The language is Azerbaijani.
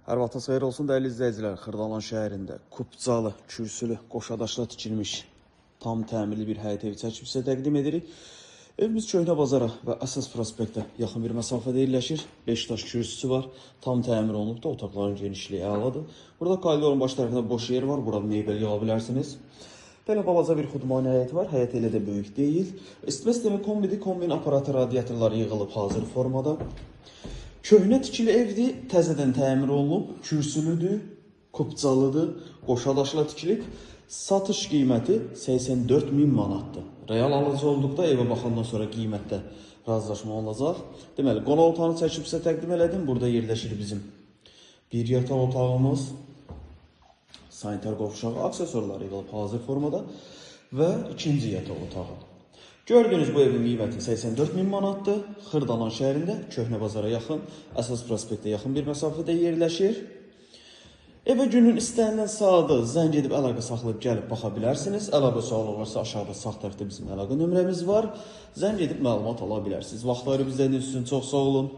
Hər vaxtınız xeyir olsun dəyərli izləyicilər. Xırdalan şəhərində kubcalı, kürsülü, qoşadaşla tikilmiş tam təmirli bir həyət evi çəkib sizə təqdim edirik. Evimiz Köhnə Bazara və Əsas prospektə yaxın bir məsafədə yerləşir. 5 daş kürsüsü var. Tam təmir olunub da otaqların genişliyi əladır. Burada koridorun baş tərəfində boş yer var. Burada mebel yığa bilərsiniz. Belə balaca bir xudmani həyət var. Həyət elə də böyük deyil. İsitmə sistemi kombidi, kombin aparatı, radiatorları yığılıb hazır formada. Köhnə tikili evdir, təzədən təmir olunub, kürsülüdür, kubcalıdır, qoşadaşla tikilib. Satış qiyməti 84.000 manatdır. Real alıcı olduqda evə baxandan sonra qiymətdə razılaşma olacaq. Deməli, qonaq otağını çəkib sizə təqdim elədim. Burada yerləşir bizim bir yataq otağımız, sanitar qovşağı, aksesuarları yığılıb hazır formada və ikinci yataq otağı. Gördüğünüz bu evin qiyməti 84.000 manatdır. Xırdalan şəhərində Köhnə Bazara yaxın, Əsas prospektə yaxın bir məsafədə yerləşir. Evə günün istənilən saatı zəng edib əlaqə saxlayıb gəlib baxa bilərsiniz. Əlaqə sualı varsa aşağıda sağ tərəfdə bizim əlaqə nömrəmiz var. Zəng edib məlumat ala bilərsiniz. Vaxtları bizdən üçün çox sağ olun.